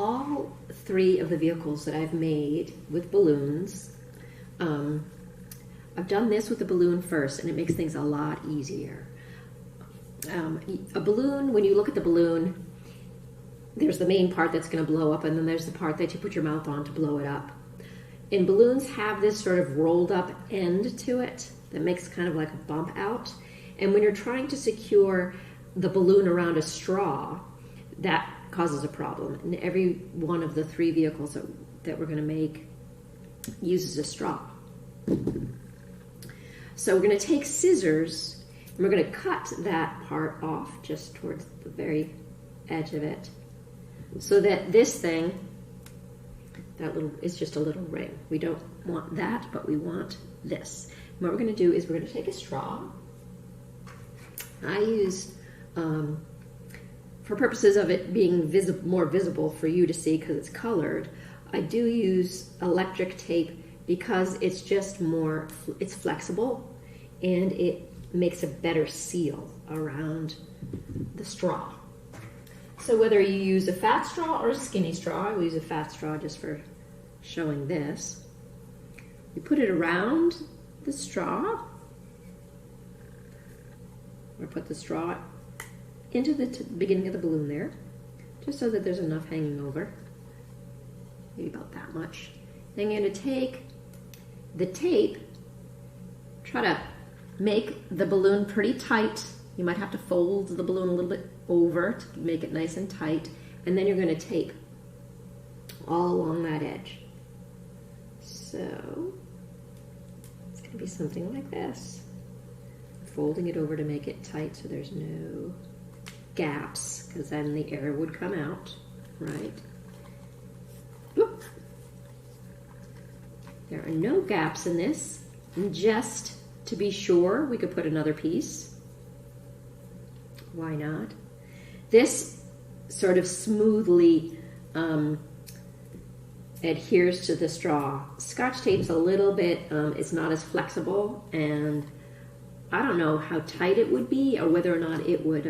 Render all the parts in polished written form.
all three of the vehicles that I've made with balloons, I've done this with the balloon first, and it makes things a lot easier. A balloon, when you look at the balloon, there's the main part that's going to blow up, and then there's the part that you put your mouth on to blow it up. And balloons have this sort of rolled up end to it that makes kind of like a bump out. And when you're trying to secure the balloon around a straw, that causes a problem. And every one of the three vehicles that we're going to make uses a straw. So we're going to take scissors and we're going to cut that part off just towards the very edge of it, so that this thing, that little, is just a little ring. We don't want that, but we want this. And what we're going to do is we're going to take a straw. I use, for purposes of it being more visible for you to see because it's colored, I do use electric tape because it's just more, it's flexible and it makes a better seal around the straw. So whether you use a fat straw or a skinny straw, I will use a fat straw just for showing this. You put it around the straw, or put the straw into the beginning of the balloon there, just so that there's enough hanging over, maybe about that much. Then you're going to take the tape, try to make the balloon pretty tight. You might have to fold the balloon a little bit over to make it nice and tight, and then you're going to tape all along that edge. So it's going to be something like this. Folding it over to make it tight so there's no gaps, because then the air would come out, right? Oop. There are no gaps in this. And just to be sure, we could put another piece. Why not? This sort of smoothly adheres to the straw. Scotch tape's a little bit, it's not as flexible, and I don't know how tight it would be or whether or not it would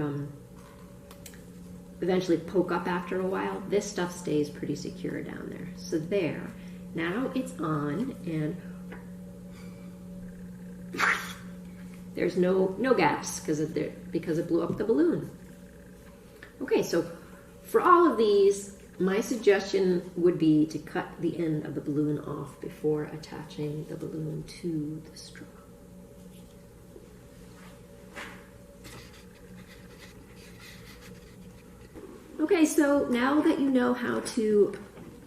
eventually poke up after a while. This stuff stays pretty secure down there. So there. Now it's on, and there's no gaps because it blew up the balloon. Okay, so for all of these, my suggestion would be to cut the end of the balloon off before attaching the balloon to the straw. Okay, so now that you know how to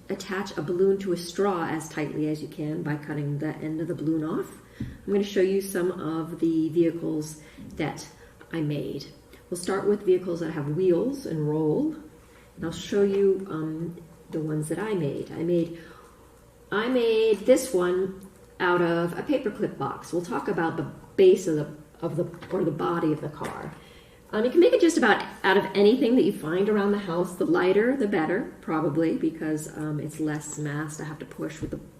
attach a balloon to a straw as tightly as you can by cutting the end of the balloon off, I'm going to show you some of the vehicles that I made. We'll start with vehicles that have wheels and roll, and I'll show you the ones that I made. I made this one out of a paperclip box. We'll talk about the base of the body of the car. You can make it just about out of anything that you find around the house. The lighter, the better, probably, because it's less mass to have to push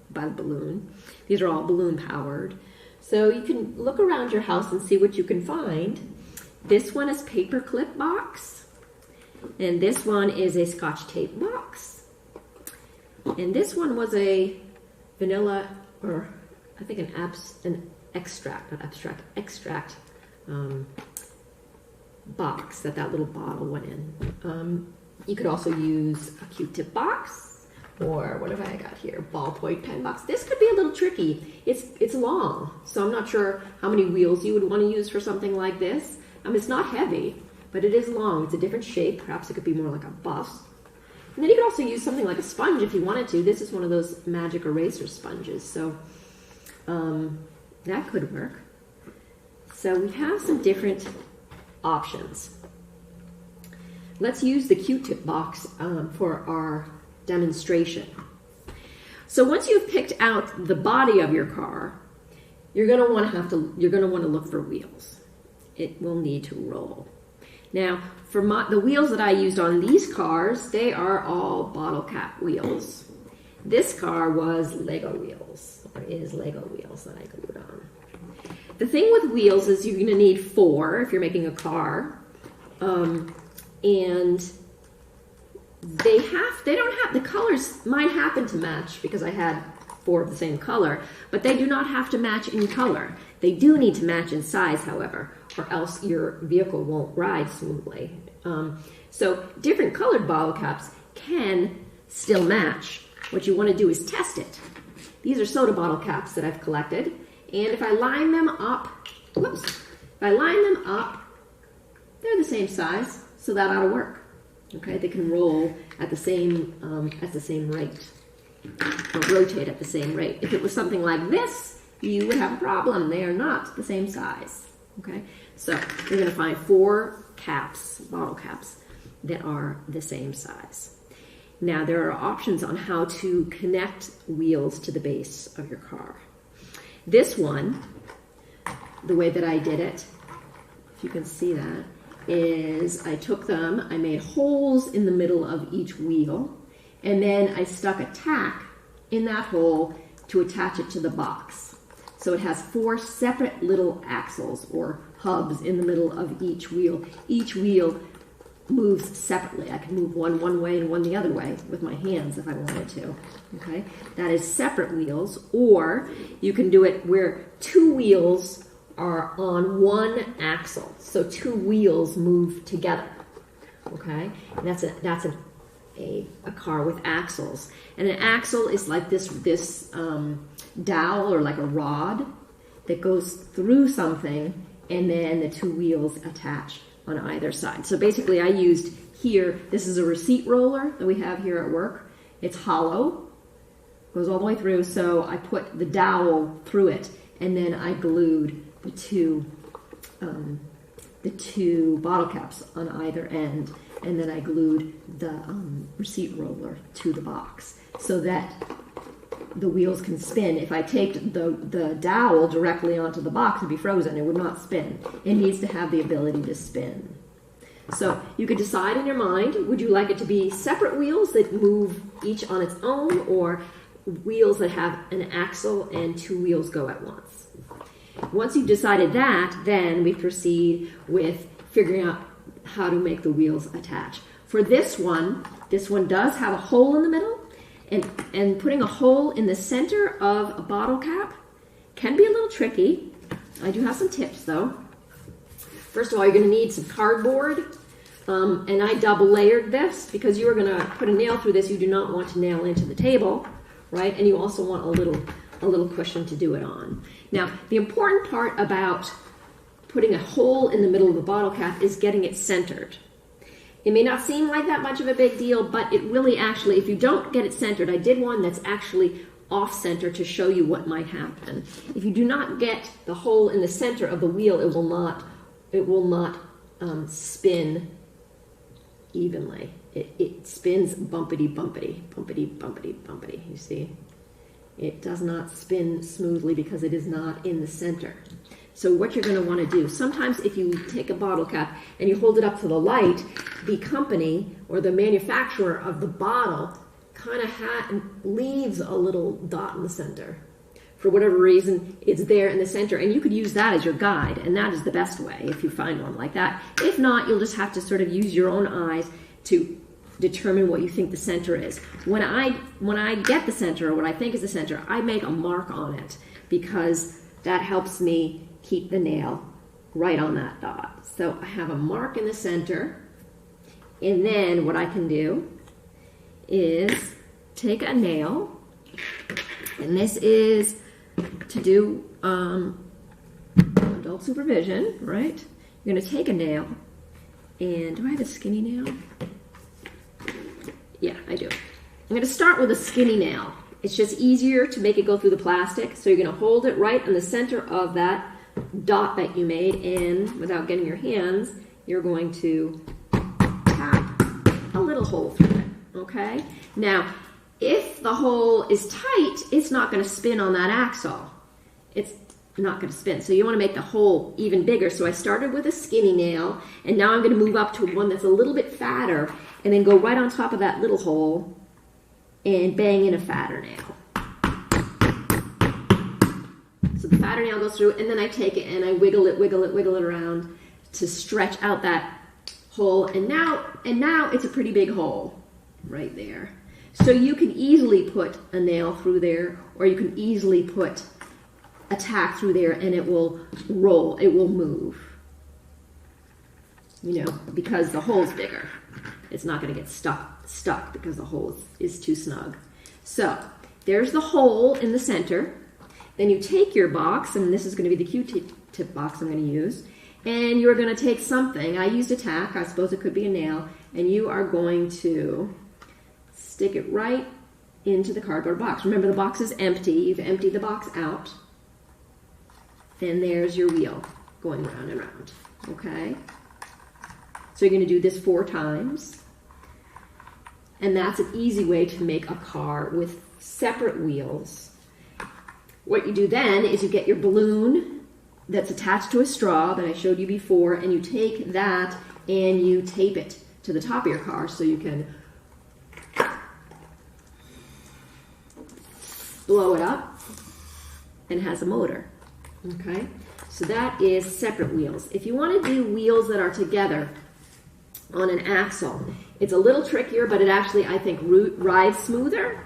by the balloon. These are all balloon powered. So you can look around your house and see what you can find. This one is paperclip box, and this one is a Scotch tape box, and this one was a vanilla, or I think an extract box that little bottle went in. You could also use a Q-tip box, or what have I got here? Ballpoint pen box. This could be a little tricky. It's long, so I'm not sure how many wheels you would want to use for something like this. It's not heavy, but it is long. It's a different shape. Perhaps it could be more like a bus. And then you could also use something like a sponge if you wanted to. This is one of those magic eraser sponges, so that could work. So we have some different options. Let's use the Q-tip box for our demonstration. So once you've picked out the body of your car, you're going to want to look for wheels. It will need to roll. Now, for the wheels that I used on these cars, they are all bottle cap wheels. This car was Lego wheels, or is Lego wheels that I glued on. The thing with wheels is you're going to need 4 if you're making a car, and the colors might happen to match because I had 4 of the same color, but they do not have to match in color. They do need to match in size, however, or else your vehicle won't ride smoothly. So different colored bottle caps can still match. What you want to do is test it. These are soda bottle caps that I've collected, and if I line them up, they're the same size, so that ought to work. Okay, they can roll at the same rate, or rotate at the same rate. If it was something like this, you would have a problem. They are not the same size. Okay, so you're going to find 4 caps, bottle caps, that are the same size. Now there are options on how to connect wheels to the base of your car. This one, the way that I did it, if you can see that, is I took them, I made holes in the middle of each wheel, and then I stuck a tack in that hole to attach it to the box. So it has 4 separate little axles or hubs in the middle of each wheel. Each wheel moves separately. I can move one way and one the other way with my hands if I wanted to. Okay, that is separate wheels, or you can do it where 2 wheels are on 1 axle, so 2 wheels move together. Okay, and that's a car with axles, and an axle is like this dowel or like a rod that goes through something, and then the 2 wheels attach on either side. So basically, I used here. This is a receipt roller that we have here at work. It's hollow, goes all the way through. So I put the dowel through it, and then I glued the two bottle caps on either end, and then I glued the receipt roller to the box so that the wheels can spin. If I taped the dowel directly onto the box, it'd be frozen. It would not spin. It needs to have the ability to spin. So you could decide in your mind, would you like it to be separate wheels that move each on its own, or wheels that have an axle and 2 wheels go at once? Once you've decided that, then we proceed with figuring out how to make the wheels attach. For this one does have a hole in the middle, and putting a hole in the center of a bottle cap can be a little tricky. I do have some tips though. First of all, you're going to need some cardboard, and I double layered this because you are going to put a nail through this. You do not want to nail into the table, right? And you also want a little cushion to do it on. Now, the important part about putting a hole in the middle of the bottle cap is getting it centered. It may not seem like that much of a big deal, but it really actually, if you don't get it centered, I did one that's actually off-center to show you what might happen. If you do not get the hole in the center of the wheel, it will not spin evenly. It spins bumpity, you see? It does not spin smoothly because it is not in the center. So what you're going to want to do, sometimes if you take a bottle cap and you hold it up to the light, the company or the manufacturer of the bottle kind of leaves a little dot in the center. For whatever reason, it's there in the center, and you could use that as your guide, and that is the best way if you find one like that. If not, you'll just have to sort of use your own eyes to determine what you think the center is. When I get the center, or what I think is the center, I make a mark on it because that helps me keep the nail right on that dot. So I have a mark in the center, and then what I can do is take a nail, and this is to do adult supervision, right? You're going to take a nail, and do I have a skinny nail? Yeah, I do. I'm going to start with a skinny nail. It's just easier to make it go through the plastic, so you're going to hold it right in the center of that dot that you made, and without getting your hands, you're going to tap a little hole through it, okay? Now, if the hole is tight, it's not going to spin on that axle. It's not going to spin. So you want to make the hole even bigger. So I started with a skinny nail, and now I'm going to move up to one that's a little bit fatter, and then go right on top of that little hole and bang in a fatter nail. So the fatter nail goes through, and then I take it and I wiggle it around to stretch out that hole, and now it's a pretty big hole. right there. So you can easily put a nail through there, or you can easily put a tack through there, and it will roll, it will move. You know, because the hole's bigger. It's not going to get stuck because the hole is too snug. So there's the hole in the center. Then you take your box, and this is going to be the Q-tip box I'm going to use, and you're going to take something. I used a tack. I suppose it could be a nail, and you are going to stick it right into the cardboard box. Remember, the box is empty. You've emptied the box out. And there's your wheel going round and round. Okay? So you're going to do this 4 times. And that's an easy way to make a car with separate wheels. What you do then is you get your balloon that's attached to a straw that I showed you before, and you take that and you tape it to the top of your car so you can blow it up, and it has a motor. Okay, so that is separate wheels. If you want to do wheels that are together on an axle, it's a little trickier, but it actually, I think, rides smoother.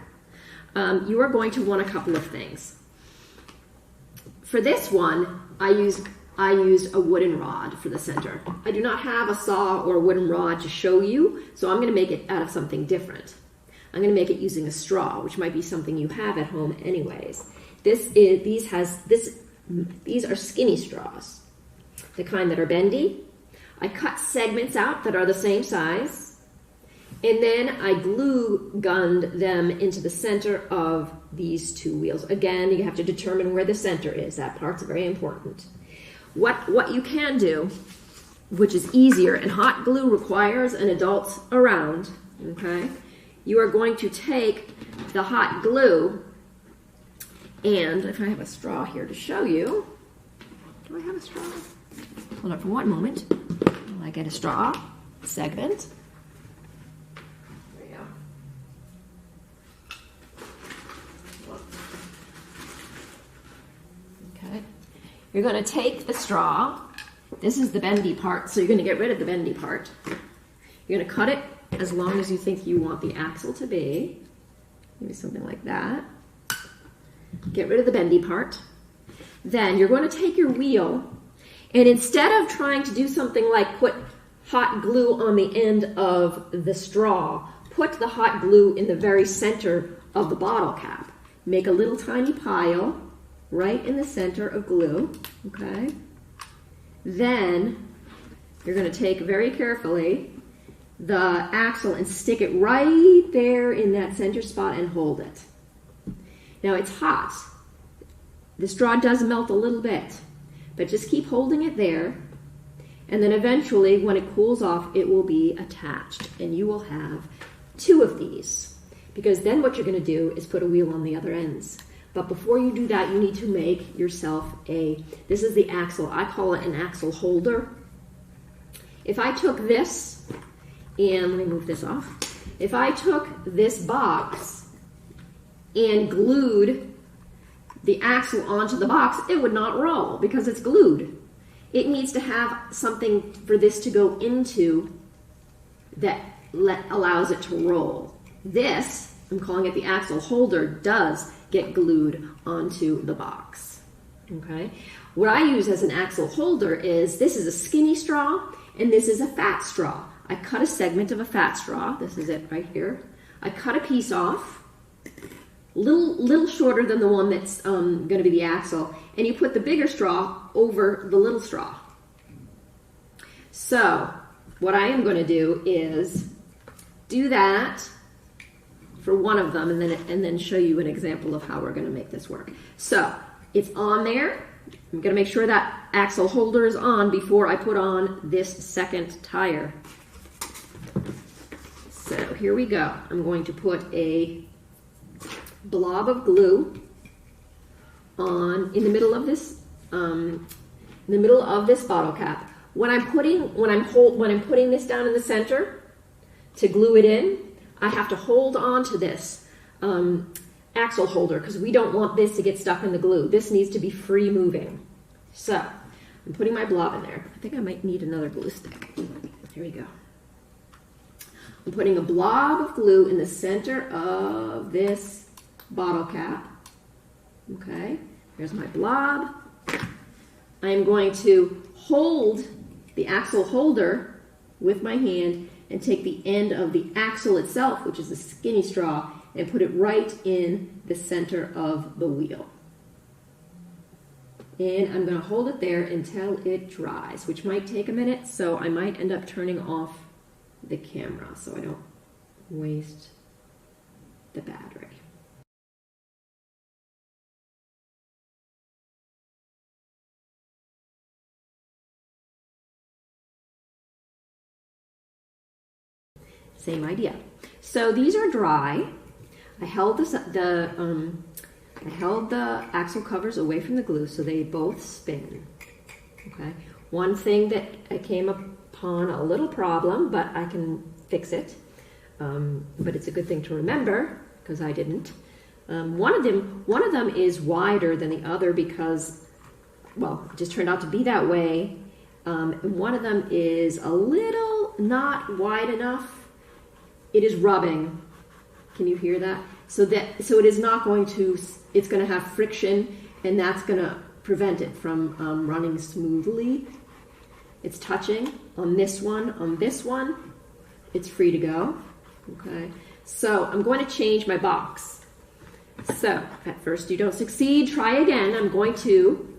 You are going to want a couple of things. For this one, I used a wooden rod for the center. I do not have a saw or a wooden rod to show you, so I'm going to make it out of something different. I'm going to make it using a straw, which might be something you have at home anyways. These are skinny straws, the kind that are bendy. I cut segments out that are the same size, and then I glue gunned them into the center of these 2 wheels. Again, you have to determine where the center is. That part's very important. What you can do, which is easier, and hot glue requires an adult around, okay? You are going to take the hot glue, and if I have a straw here to show you, do I have a straw? Hold on for one moment. I get a straw segment. There you go. Okay. You're going to take the straw. This is the bendy part, so you're going to get rid of the bendy part. You're going to cut it as long as you think you want the axle to be. Maybe something like that. Get rid of the bendy part. Then you're going to take your wheel, and instead of trying to do something like put hot glue on the end of the straw, put the hot glue in the very center of the bottle cap. Make a little tiny pile right in the center of glue, okay? Then you're going to take very carefully the axle and stick it right there in that center spot and hold it. Now it's hot. The straw does melt a little bit, but just keep holding it there, and then eventually when it cools off it will be attached, and you will have 2 of these, because then what you're going to do is put a wheel on the other ends. But before you do that, you need to make yourself this is the axle. I call it an axle holder. If I took this, and let me move this off. If I took this box and glued the axle onto the box, it would not roll because it's glued. It needs to have something for this to go into that allows it to roll. This, I'm calling it the axle holder, does get glued onto the box. Okay? What I use as an axle holder is, this is a skinny straw and this is a fat straw. I cut a segment of a fat straw. This is it right here. I cut a piece off, little shorter than the one that's going to be the axle, and you put the bigger straw over the little straw. So what I am going to do is do that for one of them, and then show you an example of how we're going to make this work. So it's on there. I'm going to make sure that axle holder is on before I put on this second tire. So here we go. I'm going to put a blob of glue on in the middle of this bottle cap. When I'm putting this down in the center to glue it in, I have to hold on to this axle holder because we don't want this to get stuck in the glue. This needs to be free moving. So I'm putting my blob in there. I think I might need another glue stick. Here we go. I'm putting a blob of glue in the center of this bottle cap. Okay, here's my blob. I'm going to hold the axle holder with my hand and take the end of the axle itself, which is a skinny straw, and put it right in the center of the wheel. And I'm going to hold it there until it dries, which might take a minute, so I might end up turning off the camera so I don't waste the battery. Same idea. So these are dry. I held the axle covers away from the glue so they both spin. Okay. One thing that I came upon a little problem, but I can fix it. But it's a good thing to remember because I didn't. One of them is wider than the other because, well, it just turned out to be that way. And one of them is a little not wide enough. It is rubbing. Can you hear that? So it is not going to, it's going to have friction, and that's going to prevent it from running smoothly. It's touching on this one, it's free to go. Okay, so I'm going to change my box. So at first you don't succeed, try again. I'm going to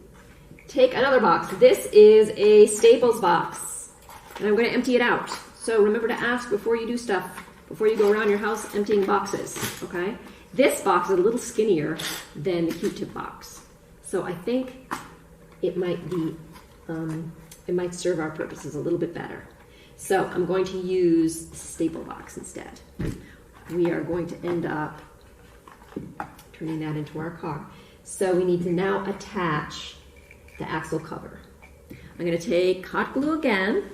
take another box. This is a Staples box, and I'm going to empty it out. So remember to ask before you do stuff. Before you go around your house emptying boxes, okay? This box is a little skinnier than the Q-tip box. So I think it might be, it might serve our purposes a little bit better. So I'm going to use the staple box instead. We are going to end up turning that into our car. So we need to now attach the axle cover. I'm going to take hot glue again.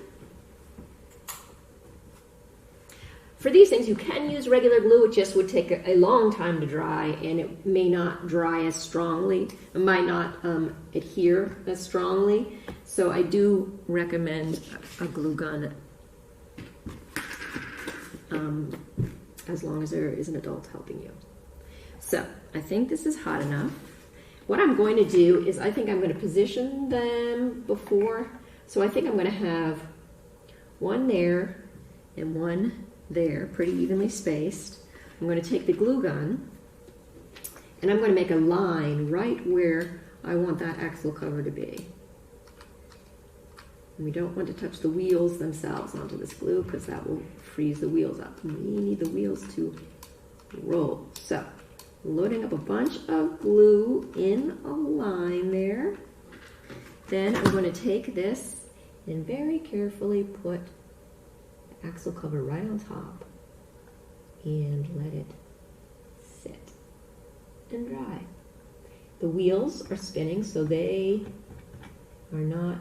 For these things, you can use regular glue. It just would take a long time to dry, and it may not dry as strongly. It might not adhere as strongly. So I do recommend a glue gun as long as there is an adult helping you. So I think this is hot enough. What I'm going to do is I think I'm going to position them before. So I think I'm going to have one there and one there, pretty evenly spaced. I'm going to take the glue gun and I'm going to make a line right where I want that axle cover to be. And we don't want to touch the wheels themselves onto this glue because that will freeze the wheels up. We need the wheels to roll. So, loading up a bunch of glue in a line there. Then I'm going to take this and very carefully put axle cover right on top and let it sit and dry. The wheels are spinning so they are not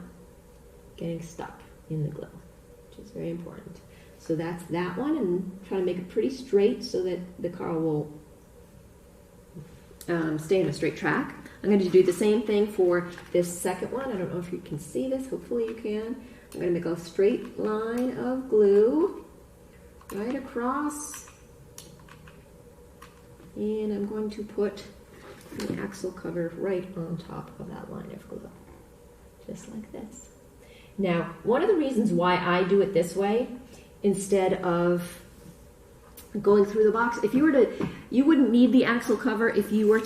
getting stuck in the glue, which is very important. So that's that one, and try to make it pretty straight so that the car will stay on a straight track. I'm going to do the same thing for this second one. I don't know if you can see this. Hopefully you can. I'm going to make a straight line of glue right across, and I'm going to put the axle cover right on top of that line of glue, just like this. Now, one of the reasons why I do it this way instead of going through the box, if you were to, you wouldn't need the axle cover if you were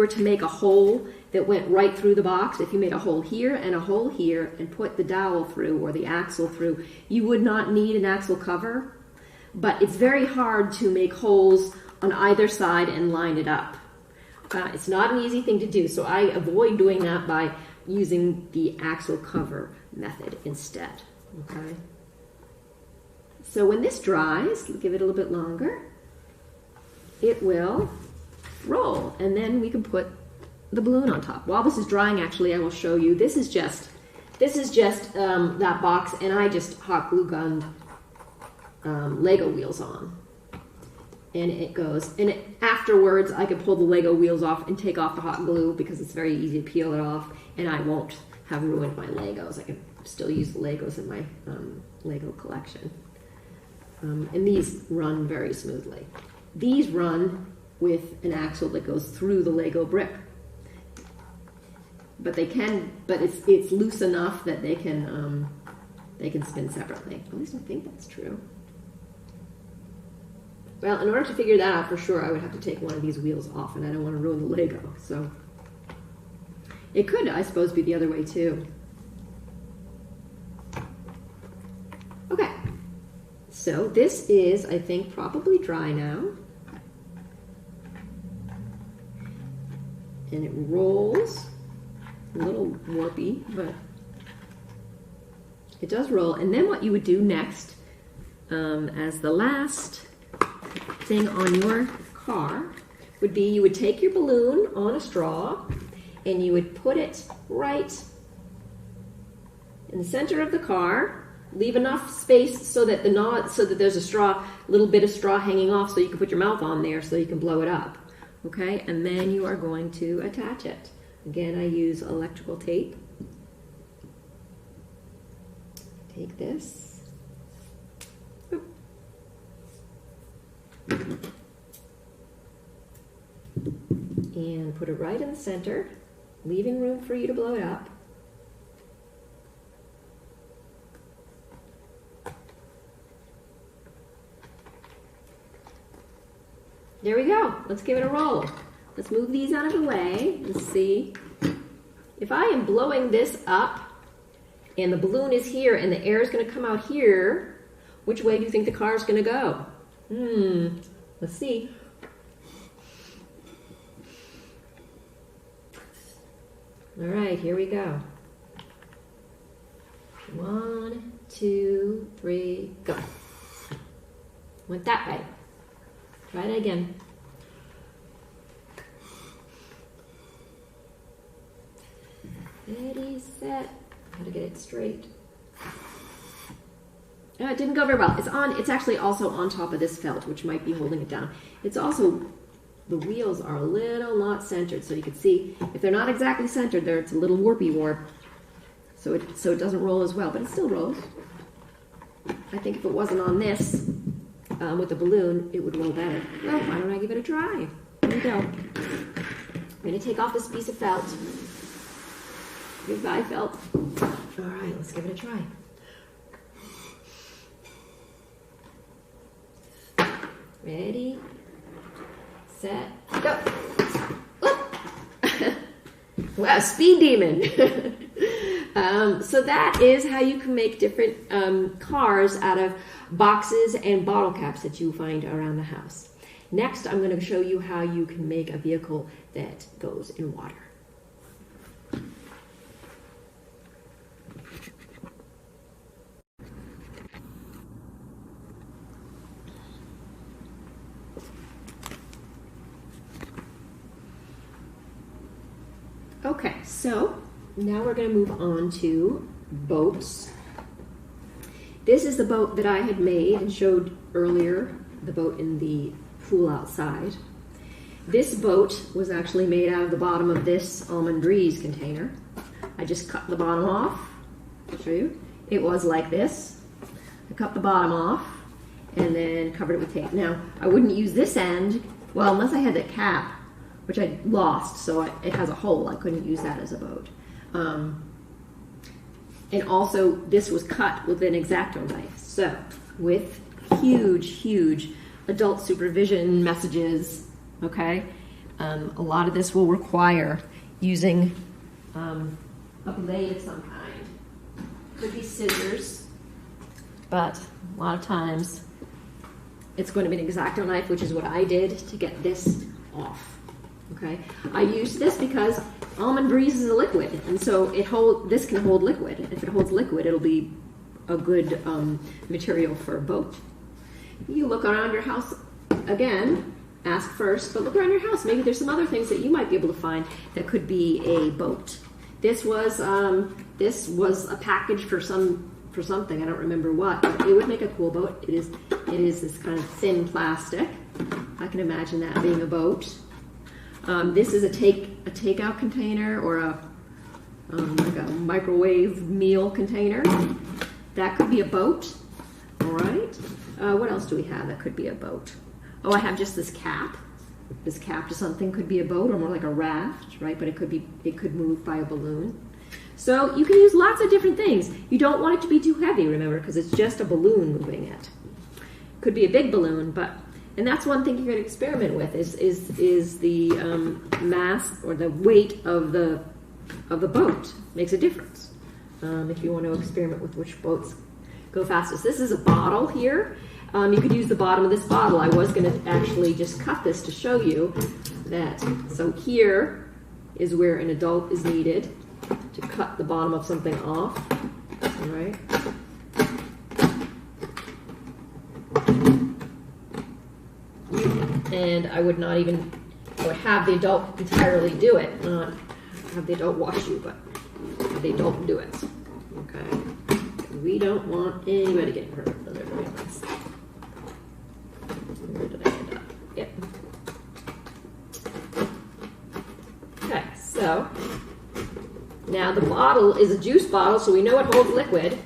to make a hole that went right through the box. If you made a hole here and a hole here and put the dowel through or the axle through, you would not need an axle cover. But it's very hard to make holes on either side and line it up. It's not an easy thing to do, so I avoid doing that by using the axle cover method instead. Okay. So when this dries, give it a little bit longer, it will roll, and then we can put the balloon on top. While this is drying, actually, I will show you. This is just that box, and I just hot glue gunned Lego wheels on, and it goes. And afterwards, I can pull the Lego wheels off and take off the hot glue because it's very easy to peel it off, and I won't have ruined my Legos. I can still use the Legos in my Lego collection. And these run very smoothly. These run with an axle that goes through the Lego brick. But it's loose enough that they can spin separately. At least I think that's true. Well, in order to figure that out for sure, I would have to take one of these wheels off, and I don't want to ruin the Lego. So it could, I suppose, be the other way too. Okay, so this is, I think, probably dry now. And it rolls. A little warpy, but it does roll. And then what you would do next, as the last thing on your car, would be you would take your balloon on a straw and you would put it right in the center of the car. Leave enough space so that there's a little bit of straw hanging off, so you can put your mouth on there so you can blow it up. Okay, and then you are going to attach it. Again, I use electrical tape. Take this. And put it right in the center, leaving room for you to blow it up. There we go. Let's give it a roll. Let's move these out of the way and see. If I am blowing this up and the balloon is here and the air is going to come out here, which way do you think the car is going to go? Let's see. All right, here we go. 1, 2, 3, go. Went that way. Try it again. Ready, set. How to get it straight. Oh, it didn't go very well. It's actually also on top of this felt, which might be holding it down. It's also, the wheels are a little not centered, so you can see if they're not exactly centered, it's a little warpy warp. So it doesn't roll as well, but it still rolls. I think if it wasn't on this, with the balloon, it would roll better. Well, why don't I give it a try? Here we go. I'm going to take off this piece of felt. Goodbye, felt. All right, let's give it a try. Ready, set, go. Wow, speed demon. So that is how you can make different cars out of boxes and bottle caps that you find around the house. Next, I'm going to show you how you can make a vehicle that goes in water. Okay, so now we're going to move on to boats. This is the boat that I had made and showed earlier, the boat in the pool outside. This boat was actually made out of the bottom of this Almond Breeze container. I just cut the bottom off. I'll show you. It was like this. I cut the bottom off and then covered it with tape. Now, I wouldn't use this end, well, unless I had the cap, which I lost, so it has a hole. I couldn't use that as a boat. And also, this was cut with an X-Acto knife. So, with huge adult supervision messages, okay? A lot of this will require using a blade of some kind. Could be scissors, but a lot of times it's going to be an X-Acto knife, which is what I did to get this off. Okay, I used this because Almond Breeze is a liquid, and so this can hold liquid. If it holds liquid, it'll be a good material for a boat. You look around your house again. Ask first, but look around your house. Maybe there's some other things that you might be able to find that could be a boat. This was a package for something. I don't remember what. It would make a cool boat. It is this kind of thin plastic. I can imagine that being a boat. This is a takeout container or like a microwave meal container. That could be a boat. All right. What else do we have that could be a boat? Oh, I have just this cap. This cap to something could be a boat or more like a raft, right? But it could move by a balloon. So you can use lots of different things. You don't want it to be too heavy, remember, because it's just a balloon moving it. Could be a big balloon, and that's one thing you're going to experiment with is the mass or the weight of the boat makes a difference. If you want to experiment with which boats go fastest. This is a bottle here. You could use the bottom of this bottle. I was going to actually just cut this to show you that. So here is where an adult is needed to cut the bottom of something off. All right. And I would not even, I would have the adult entirely do it, not have the adult wash you, but have the adult do it. Okay. We don't want anybody getting hurt when they're doing this. Where did I end up? Yep. Okay, so now the bottle is a juice bottle, so we know it holds liquid.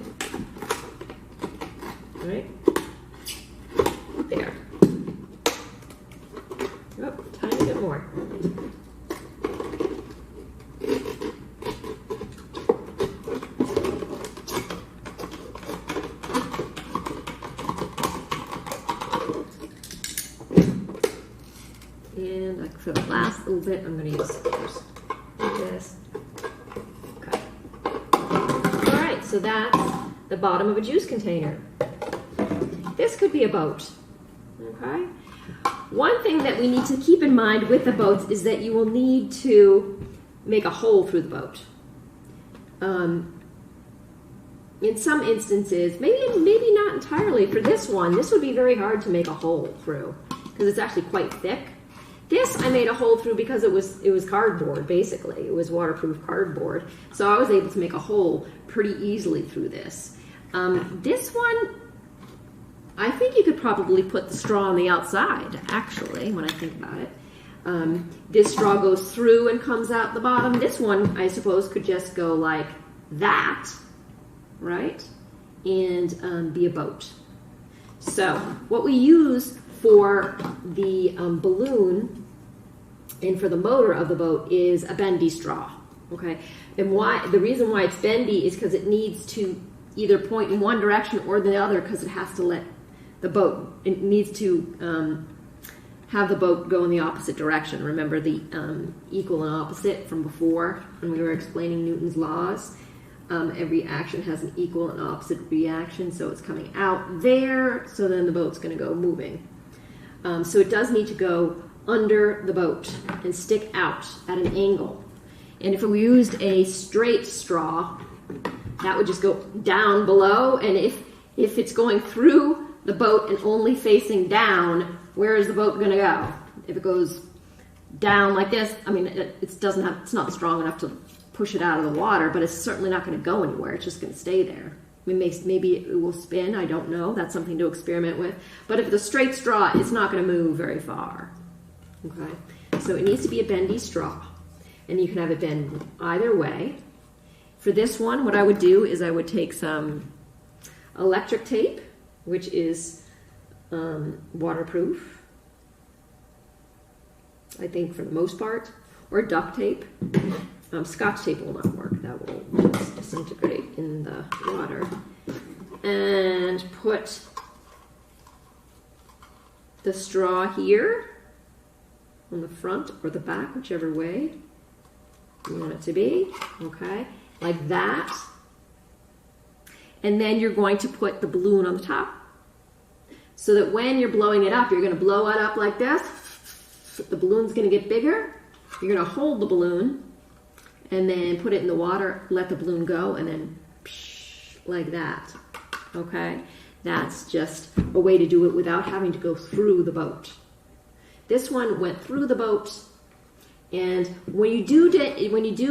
All right. There. Oh, tiny bit more. And for the last little bit, I'm going to use this. Okay. All right, so that's the bottom of a juice container. This could be a boat. Okay. One thing that we need to keep in mind with the boats is that you will need to make a hole through the boat. In some instances, maybe not entirely. For this one, this would be very hard to make a hole through because it's actually quite thick. This I made a hole through because it was cardboard, basically. It was waterproof cardboard. So I was able to make a hole pretty easily through this. This one, I think you could probably put the straw on the outside, actually, when I think about it. This straw goes through and comes out the bottom. This one, I suppose, could just go like that, right? And be a boat. So what we use for the balloon and for the motor of the boat is a bendy straw, okay? And the reason why it's bendy is because it needs to either point in one direction or the other because it has to let the boat, it needs to have the boat go in the opposite direction. Remember the equal and opposite from before when we were explaining Newton's laws? Every action has an equal and opposite reaction, so it's coming out there, so then the boat's going to go moving. So it does need to go under the boat and stick out at an angle. And if we used a straight straw, that would just go down below, and if it's going through the boat and only facing down, where is the boat going to go? If it goes down like this, I mean, it's not strong enough to push it out of the water, but it's certainly not going to go anywhere. It's just going to stay there. I mean, maybe it will spin. I don't know. That's something to experiment with. But if it's a straight straw, it's not going to move very far. Okay? So it needs to be a bendy straw. And you can have it bend either way. For this one, what I would do is I would take some electric tape, which is waterproof, I think for the most part, or duct tape. Scotch tape will not work. That will just disintegrate in the water. And put the straw here on the front or the back, whichever way you want it to be. Okay, like that. And then you're going to put the balloon on the top. So that when you're blowing it up, you're going to blow it up like this. The balloon's going to get bigger. You're going to hold the balloon and then put it in the water, let the balloon go, and then psh, like that, okay? That's just a way to do it without having to go through the boat. This one went through the boat, and when you do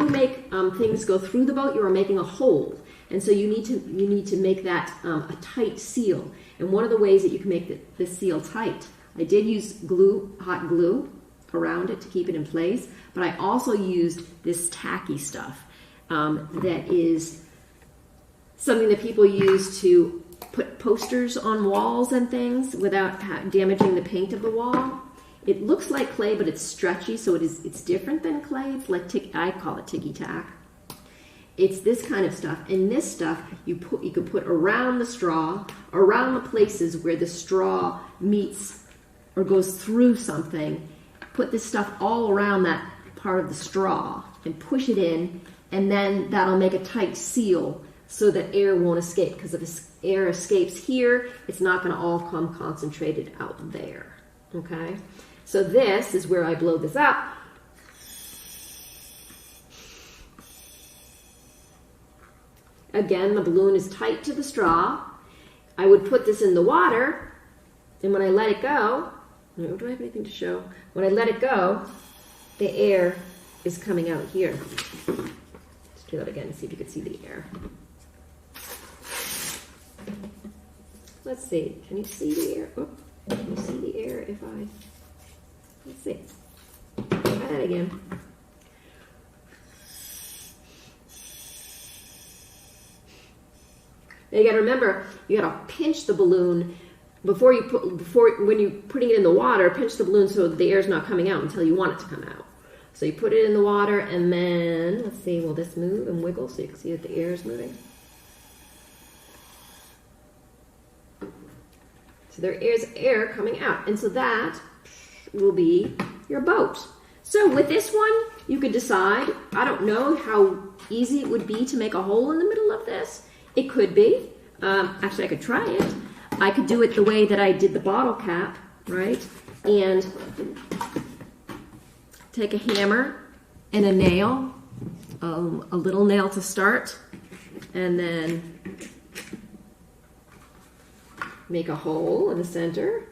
make things go through the boat, you are making a hole, and so you need to make that a tight seal. And one of the ways that you can make the seal tight, I did use glue, hot glue, around it to keep it in place, but I also used this tacky stuff that is something that people use to put posters on walls and things without damaging the paint of the wall. It looks like clay, but it's stretchy, so it's different than clay. It's like I call it ticky-tack. It's this kind of stuff, and this stuff you could put around the straw, around the places where the straw meets or goes through something. Put this stuff all around that part of the straw and push it in, and then that'll make a tight seal so that air won't escape, because if air escapes here, it's not going to all come concentrated out there. Okay? So this is where I blow this up. Again, the balloon is tight to the straw. I would put this in the water, and when I let it go, do I have anything to show? When I let it go, the air is coming out here. Let's do that again and see if you can see the air. Let's see. Can you see the air? Oh, can you see the air if I... Let's see. Try that again. Now you got to remember, you got to pinch the balloon when you're putting it in the water. Pinch the balloon so the air's not coming out until you want it to come out. So you put it in the water, and then let's see, will this move and wiggle so you can see that the air is moving? So there is air coming out, and so that will be your boat. So with this one, you could decide. I don't know how easy it would be to make a hole in the middle of this. It could be. Actually, I could try it. I could do it the way that I did the bottle cap, right? And take a hammer and a nail, a little nail to start, and then make a hole in the center.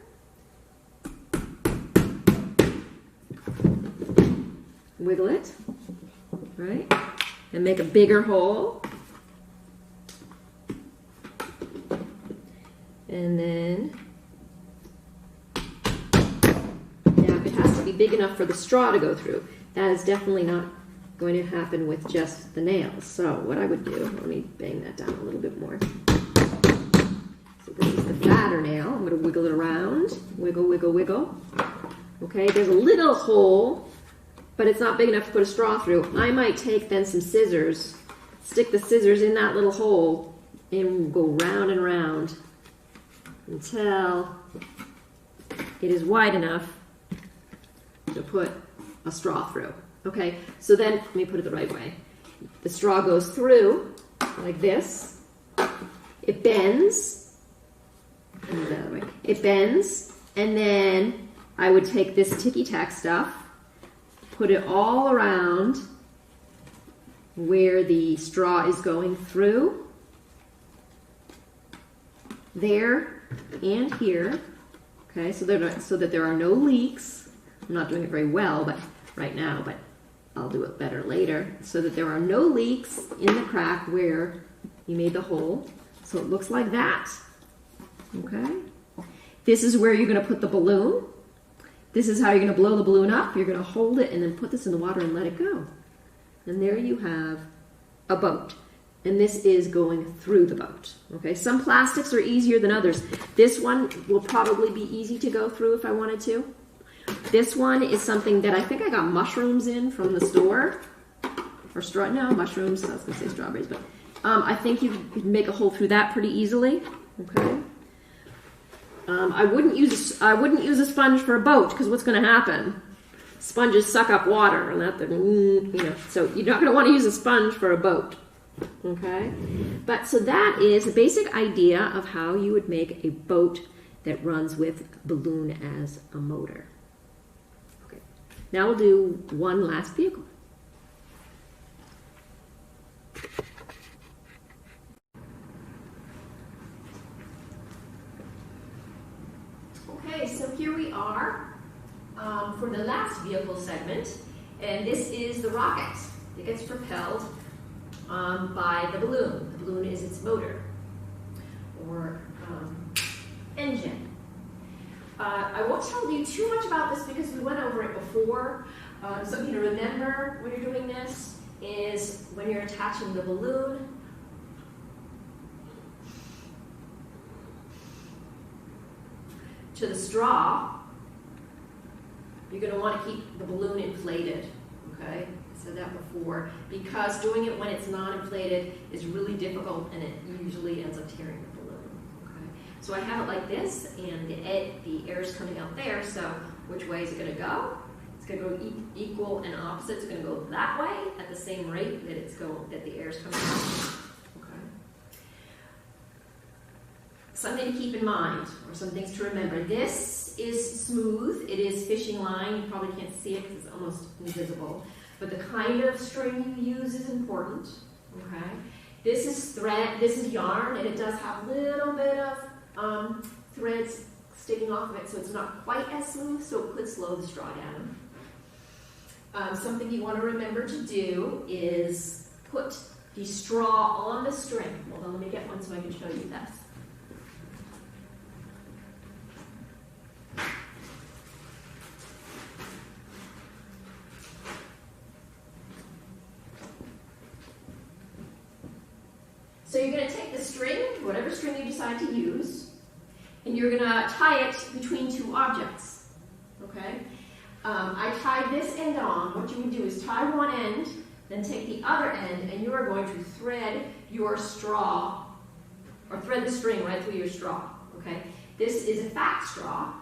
Wiggle it, right? And make a bigger hole. And then, now it has to be big enough for the straw to go through. That is definitely not going to happen with just the nails. So what I would do, let me bang that down a little bit more. So this is the fatter nail. I'm going to wiggle it around. Wiggle, wiggle, wiggle. Okay, there's a little hole, but it's not big enough to put a straw through. I might take then some scissors, stick the scissors in that little hole, and go round and round until it is wide enough to put a straw through. Okay, so then, let me put it the right way. The straw goes through like this. It bends. The other way. It bends, and then I would take this ticky-tack stuff, put it all around where the straw is going through, there and here, okay, so that there are no leaks. I'm not doing it very well, but right now, but I'll do it better later, so that there are no leaks in the crack where you made the hole. So it looks like that, okay? This is where you're going to put the balloon. This is how you're going to blow the balloon up. You're going to hold it and then put this in the water and let it go. And there you have a boat. And this is going through the boat. Okay, some plastics are easier than others. This one will probably be easy to go through if I wanted to. This one is something that I think I got mushrooms in from the store. Or mushrooms. I was going to say strawberries, but I think you could make a hole through that pretty easily. Okay. I wouldn't use a sponge for a boat, because what's going to happen? Sponges suck up water, and so you're not going to want to use a sponge for a boat. Okay, but so that is a basic idea of how you would make a boat that runs with balloon as a motor. Okay, now we'll do one last vehicle. Okay, so here we are for the last vehicle segment, and this is the rocket. It gets propelled by the balloon. The balloon is its motor or engine. I won't tell you too much about this because we went over it before. Something to remember when you're doing this is when you're attaching the balloon, to the straw, you're going to want to keep the balloon inflated, okay? I said that before, because doing it when it's not inflated is really difficult and it usually ends up tearing the balloon, okay? So I have it like this, and the air is coming out there, so which way is it going to go? It's going to go equal and opposite. It's going to go that way at the same rate that the air is coming out. Okay. Something to keep in mind, or some things to remember. This is smooth. It is fishing line. You probably can't see it because it's almost invisible. But the kind of string you use is important. Okay. This is thread. This is yarn, and it does have a little bit of threads sticking off of it, so it's not quite as smooth. So it could slow the straw down. Something you want to remember to do is put the straw on the string. Hold on, let me get one so I can show you this. So you're going to take the string, whatever string you decide to use, and you're going to tie it between two objects. Okay? I tied this end on. What you would do is tie one end, then take the other end, and you are going to thread your straw, or thread the string right through your straw. Okay? This is a fat straw,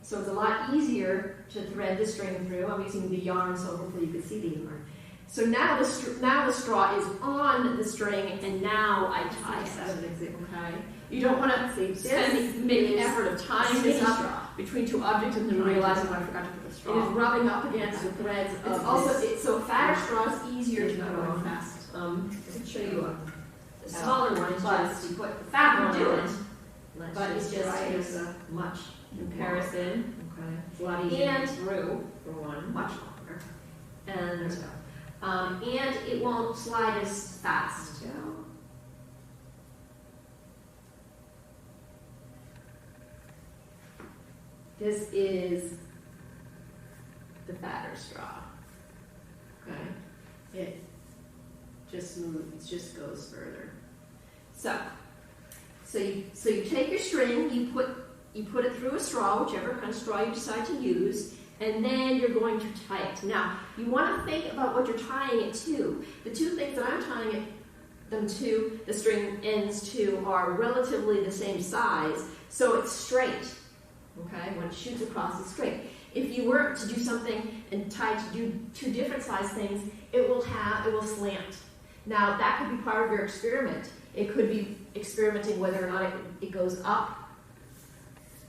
so it's a lot easier to thread the string through. I'm using the yarn, so hopefully you can see the yarn. So now the straw is on the string, and now I tie it. Okay? You don't want to make an effort of tying this up between two objects and then realizing I forgot to put the straw. It is rubbing up against the threads of this. So a fatter straw is easier to put on fast. I can show you a smaller one. It's just you put the fat one on it, but it just takes much comparison. Okay, it's a lot easier to through for one, much longer, and it won't slide as fast. This is the fatter straw. Okay, it just moves, just goes further. So you take your string, you put it through a straw, whichever kind of straw you decide to use, and then you're going to tie it. Now you want to think about what you're tying it to. The two things that I'm tying them to, the string ends to, are relatively the same size, so it's straight. Okay, when it shoots across, it's straight. If you were to do something and try to do two different size things, it will slant. Now that could be part of your experiment. It could be experimenting whether or not it goes up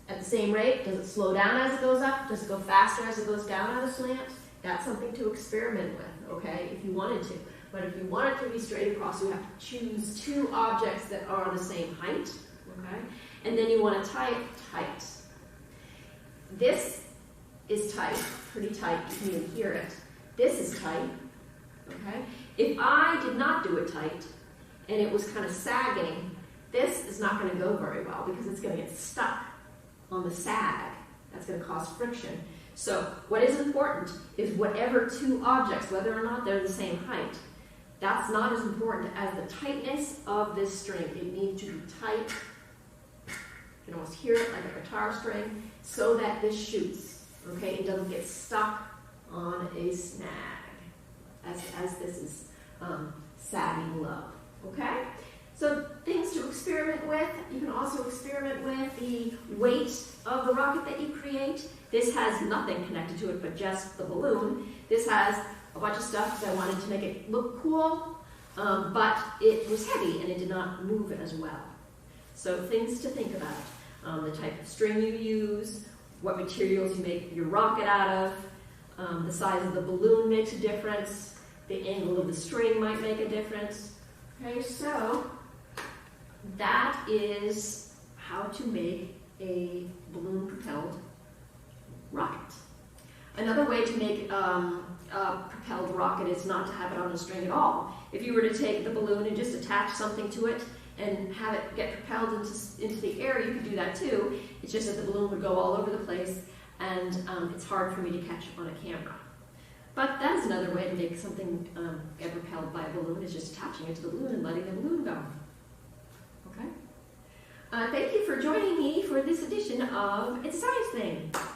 at the same rate. Does it slow down as it goes up? Does it go faster as it goes down on a slant? That's something to experiment with, okay, if you wanted to. But if you want it to be straight across, you have to choose two objects that are the same height, okay? And then you want to tie it tight. This is tight, pretty tight, you can even hear it. This is tight, okay? If I did not do it tight, and it was kind of sagging, this is not going to go very well because it's going to get stuck on the sag. That's going to cause friction. So what is important is whatever two objects, whether or not they're the same height, that's not as important as the tightness of this string. It needs to be tight. You can almost hear it like a guitar string, so that this shoots, okay? It doesn't get stuck on a snag as this is sagging low, okay? So things to experiment with. You can also experiment with the weight of the rocket that you create. This has nothing connected to it but just the balloon. This has a bunch of stuff because I wanted to make it look cool, but it was heavy and it did not move as well. So things to think about. The type of string you use, what materials you make your rocket out of, the size of the balloon makes a difference, the angle of the string might make a difference. Okay, so that is how to make a balloon-propelled rocket. Another way to make a propelled rocket is not to have it on a string at all. If you were to take the balloon and just attach something to it and have it get propelled into the air, you could do that too. It's just that the balloon would go all over the place, and it's hard for me to catch on a camera. But that's another way to make something get propelled by a balloon, is just attaching it to the balloon and letting the balloon go. Okay? Thank you for joining me for this edition of It's a Science Thing.